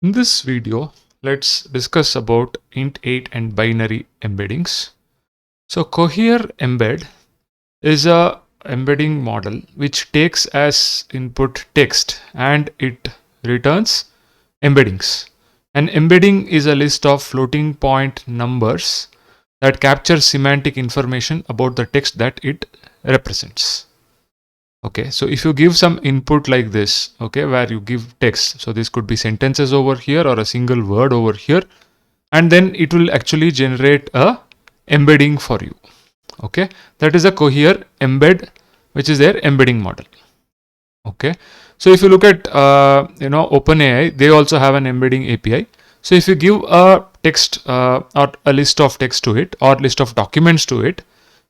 In this video, let's discuss about int8 and binary embeddings. So Cohere Embed is a embedding model which takes as input text and it returns embeddings. An embedding is a list of floating point numbers that captures semantic information about the text that it represents. Okay, so if you give some input like this, okay, where you give text, so this could be sentences over here or a single word over here, and then it will actually generate a embedding for you. Okay, that is a Cohere Embed, which is their embedding model. Okay, so if you look at OpenAI, they also have an embedding API. So if you give a text or a list of text to it or list of documents to it,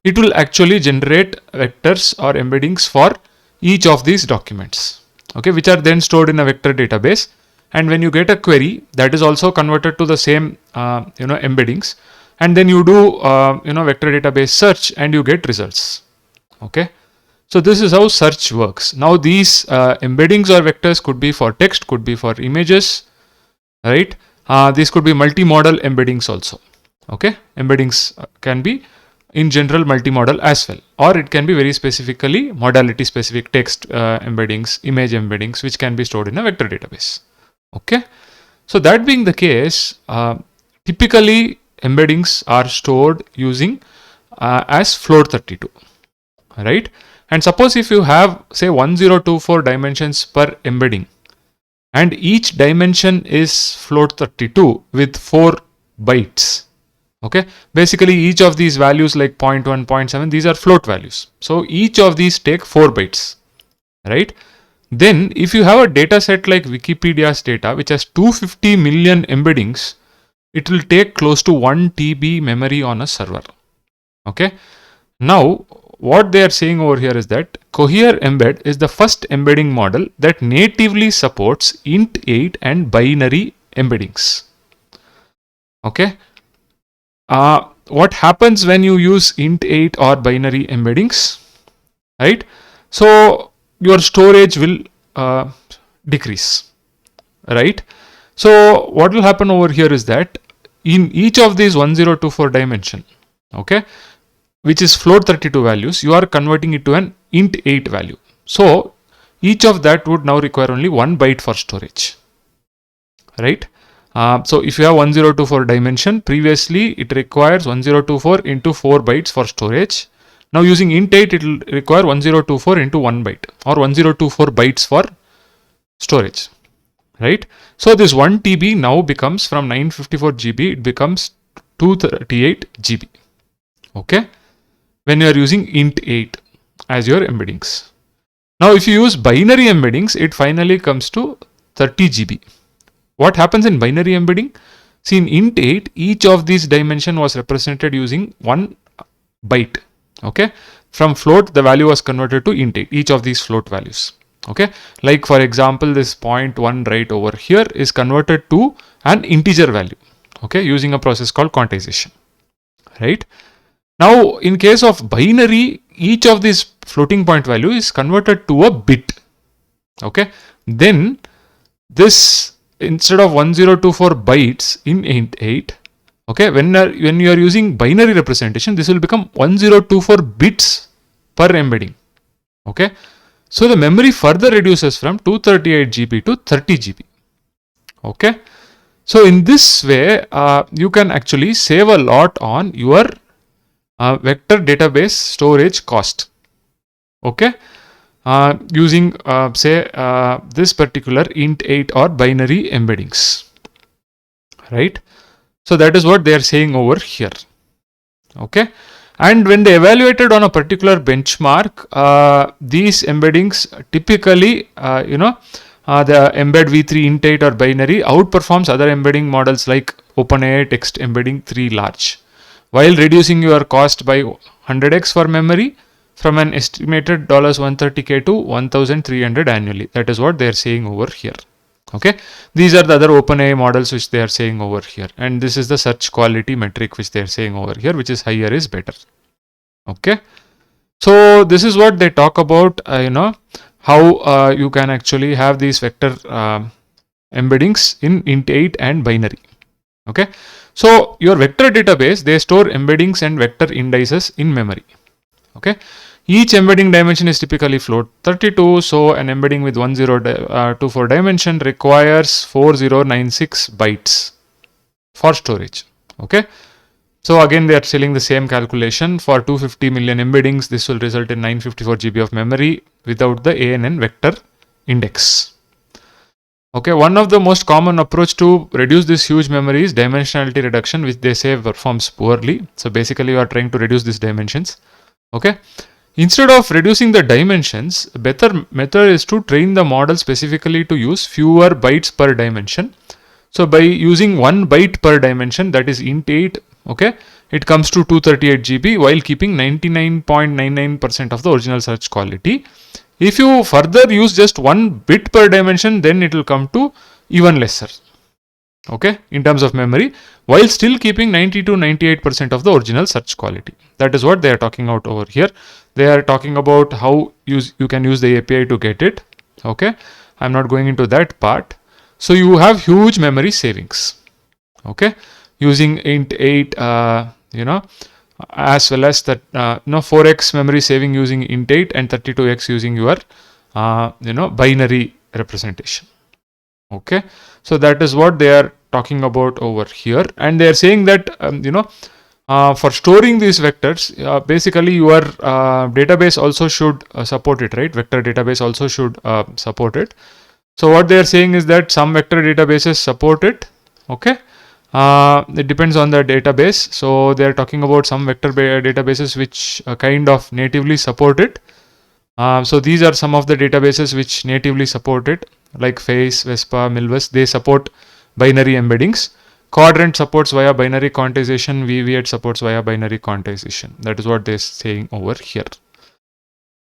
it will actually generate vectors or embeddings for each of these documents, okay, which are then stored in a vector database. And when you get a query, that is also converted to the same embeddings, and then you do vector database search and you get results. Okay, so this is how search works. Now these embeddings or vectors could be for text, could be for images, right? These could be multi-modal embeddings also. Okay, embeddings can be in general multimodal as well, or it can be very specifically modality specific text embeddings, image embeddings, which can be stored in a vector database. Okay, so that being the case, typically embeddings are stored using as float32, right? And suppose if you have say 1024 dimensions per embedding and each dimension is float32 with 4 bytes. Okay, basically each of these values like 0.1, 0.7, these are float values. So each of these take 4 bytes, right? Then if you have a data set like Wikipedia's data, which has 250 million embeddings, it will take close to 1 TB memory on a server. Okay, now what they are saying over here is that Cohere Embed is the first embedding model that natively supports int8 and binary embeddings. Okay, what happens when you use int8 or binary embeddings, right? So your storage will decrease, right? So what will happen over here is that in each of these 1024 dimension, okay, which is float32 values, you are converting it to an int8 value. So each of that would now require only 1 byte for storage, right? So if you have 1024 dimension, previously it requires 1024 into 4 bytes for storage. Now using int8, it will require 1024 into 1 byte or 1024 bytes for storage, right? So this 1 TB now becomes from 954 GB, it becomes 238 GB. Okay, when you are using int8 as your embeddings. Now if you use binary embeddings, it finally comes to 30 GB. What happens in binary embedding? See, in int8, each of these dimension was represented using 1 byte. Okay, from float the value was converted to int8, each of these float values. Okay, like for example this 0.1 right over here is converted to an integer value, okay, using a process called quantization, right? Now in case of binary, each of these floating point value is converted to a bit. Okay, then this, instead of 1024 bytes in int8, okay, when you are using binary representation, this will become 1024 bits per embedding. Okay, so the memory further reduces from 238 GB to 30 GB. Okay, so in this way you can actually save a lot on your vector database storage cost. Okay, using say this particular int8 or binary embeddings, right? So that is what they are saying over here. Okay, and when they evaluated on a particular benchmark, these embeddings typically the embed v3 int8 or binary outperforms other embedding models like OpenAI text embedding 3 large, while reducing your cost by 100x for memory from an estimated $130K to 1,300 annually. That is what they are saying over here. Okay, these are the other OpenAI models which they are saying over here, and this is the search quality metric which they are saying over here, which is higher is better. Okay, so this is what they talk about, how you can actually have these vector embeddings in int8 and binary. Okay, so your vector database, they store embeddings and vector indices in memory. Okay, each embedding dimension is typically float 32, so an embedding with 1024 dimension requires 4096 bytes for storage. Okay, so again they are telling the same calculation. For 250 million embeddings, this will result in 954 GB of memory without the ANN vector index. Okay, one of the most common approach to reduce this huge memory is dimensionality reduction, which they say performs poorly. So basically you are trying to reduce these dimensions. Okay, instead of reducing the dimensions, a better method is to train the model specifically to use fewer bytes per dimension. So by using 1 byte per dimension, that is int8, okay, it comes to 238 GB while keeping 99.99% of the original search quality. If you further use just 1 bit per dimension, then it will come to even lesser, okay, in terms of memory, while still keeping 90 to 98% of the original search quality. That is what they are talking about over here. They are talking about how you can use the API to get it. Okay, I'm not going into that part. So you have huge memory savings. Okay, using int8, as well as that 4x memory saving using int8 and 32x using your binary representation. Okay, so that is what they are talking about over here, and they are saying that for storing these vectors, basically your database also should support it, right? Vector database also should support it. So what they are saying is that some vector databases support it. Okay, it depends on the database. So they are talking about some vector databases which kind of natively support it. So these are some of the databases which natively support it, like Face, Vespa, Milvus. They support binary embeddings. Quadrant supports via binary quantization. VV8 supports via binary quantization. That is what they're saying over here.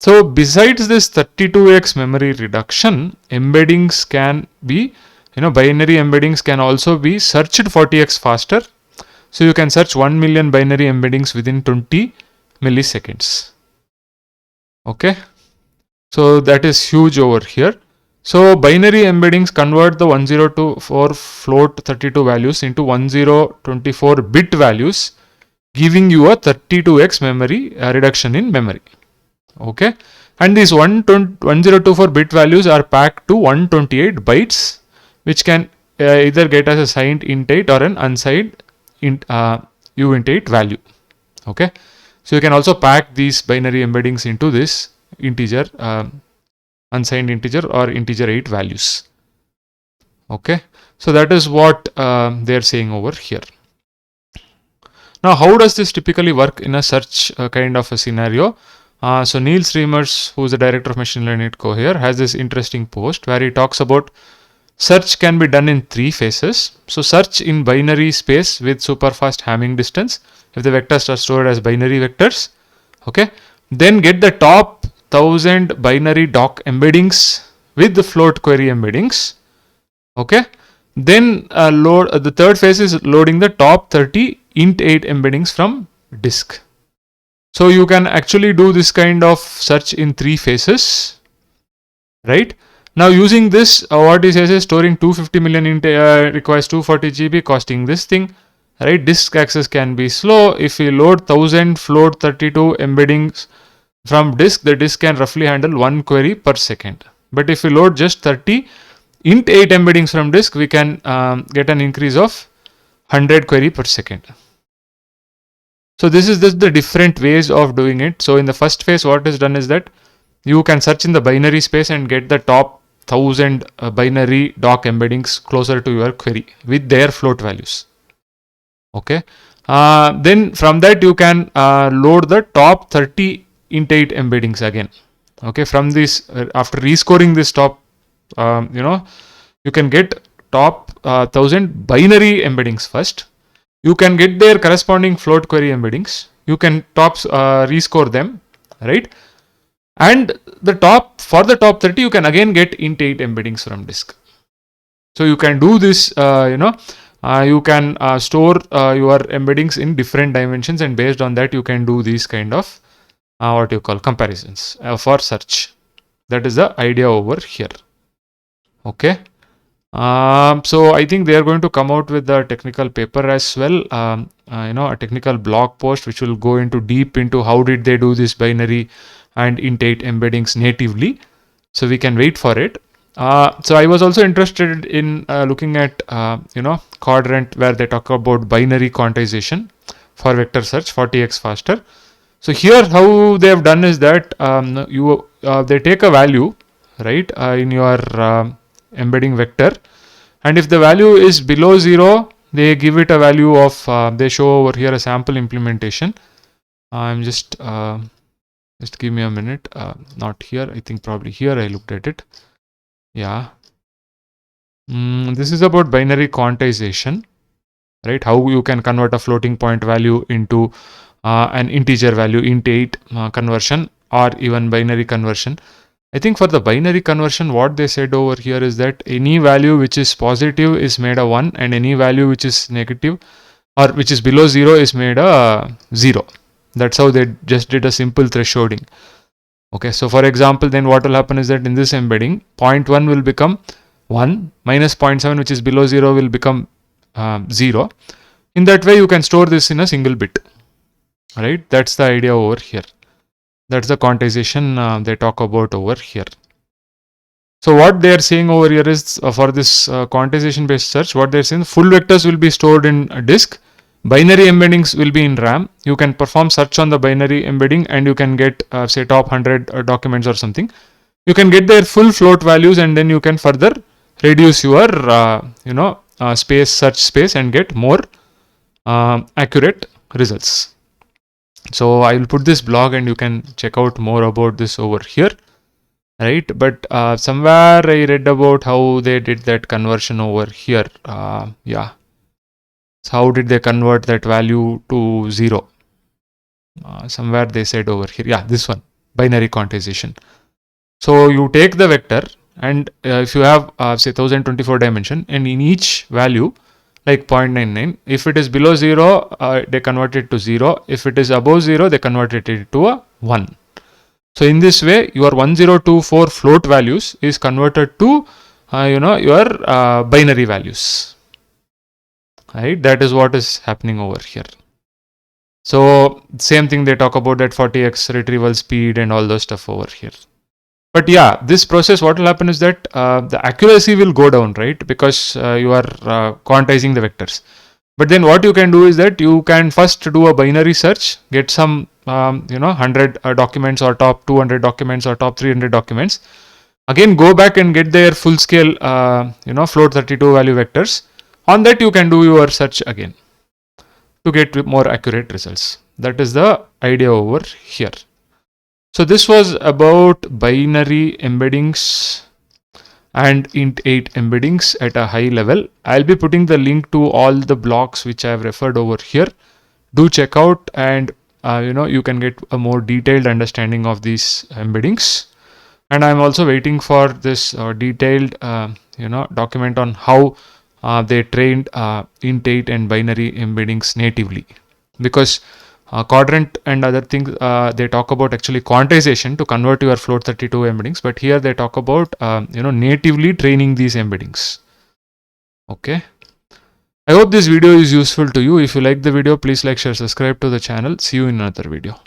So besides this 32x memory reduction, embeddings can be, binary embeddings can also be searched 40x faster. So you can search 1 million binary embeddings within 20 milliseconds. Okay, so that is huge over here. So binary embeddings convert the 1024 float 32 values into 1024 bit values, giving you a 32x memory reduction in memory. Okay, and these 1024 bit values are packed to 128 bytes, which can either get as a signed int8 or an unsigned uint8 value. Okay, so you can also pack these binary embeddings into this integer, unsigned integer or integer 8 values. Okay, so that is what they are saying over here. Now, how does this typically work in a search kind of a scenario? So Niels Reimers, who is the director of machine learning at Cohere, has this interesting post where he talks about search can be done in 3 phases. So search in binary space with super fast Hamming distance if the vectors are stored as binary vectors. Okay, then get the top 1000 binary doc embeddings with the float query embeddings. Okay, then the third phase is loading the top 30 int8 embeddings from disk. So you can actually do this kind of search in 3 phases, right? Now using this, what he says is storing 250 million requires 240 GB, costing this thing, right? Disk access can be slow. If we load 1000 float 32 embeddings from disk, the disk can roughly handle 1 query per second. But if we load just 30 int8 embeddings from disk, we can get an increase of 100 query per second. So this is the different ways of doing it. So in the first phase, what is done is that you can search in the binary space and get the top 1000 binary doc embeddings closer to your query with their float values. Okay. Then from that you can load the top 30 int8 embeddings again. Okay. From this, after rescoring this top, you can get top 1000 binary embeddings first. You can get their corresponding float query embeddings. You can rescore them, right? And for the top 30, you can again get int8 embeddings from disk. So you can do this, you can store your embeddings in different dimensions, and based on that, you can do these kind of what you call comparisons for search. That is the idea over here. Okay. So I think they are going to come out with the technical paper as well, a technical blog post which will go into deep into how did they do this binary and int8 embeddings natively. So we can wait for it. So I was also interested in looking at quadrant where they talk about binary quantization for vector search 40x faster. So here how they have done is that they take a value, right, in your embedding vector, and if the value is below 0, they give it a value of they show over here a sample implementation. I'm just give me a minute. Not here, I think probably here I looked at it. Yeah. This is about binary quantization, right? How you can convert a floating point value into an integer value, int8 conversion, or even binary conversion. I think for the binary conversion, what they said over here is that any value which is positive is made a 1, and any value which is negative or which is below 0 is made a 0. That's how they just did a simple thresholding. Okay, so for example, then what will happen is that in this embedding, 0.1 will become 1, minus 0.7, which is below 0, will become 0. In that way, you can store this in a single bit. Right? That's the idea over here. That's the quantization they talk about over here. So what they are saying over here is for this quantization based search, what they're saying, full vectors will be stored in a disk. Binary embeddings will be in RAM. You can perform search on the binary embedding and you can get say top 100 documents or something. You can get their full float values and then you can further reduce your search space and get more accurate results. So I will put this blog and you can check out more about this over here, right? But somewhere I read about how they did that conversion over here. Yeah. So how did they convert that value to 0? Somewhere they said over here. Yeah, this one, binary quantization. So you take the vector and if you have say 1024 dimension, and in each value like 0.99, if it is below 0, they convert it to 0. If it is above 0, they convert it to a 1. So in this way, your 1024 float values is converted to your binary values. Right, that is what is happening over here. So same thing they talk about, that 40x retrieval speed and all those stuff over here. But yeah, this process, what will happen is that the accuracy will go down, right? Because you are quantizing the vectors. But then what you can do is that you can first do a binary search, get some 100 documents or top 200 documents or top 300 documents. Again, go back and get their full scale float 32 value vectors. On that you can do your search again to get more accurate results. That is the idea over here. So this was about binary embeddings and int8 embeddings at a high level. I'll be putting the link to all the blogs which I have referred over here. Do check out and you can get a more detailed understanding of these embeddings. And I'm also waiting for this detailed document on how they trained int8 and binary embeddings natively, because quadrant and other things they talk about actually quantization to convert your float 32 embeddings, but here they talk about natively training these embeddings. Okay, I hope this video is useful to you. If you like the video, please like, share, subscribe to the channel. See you in another video.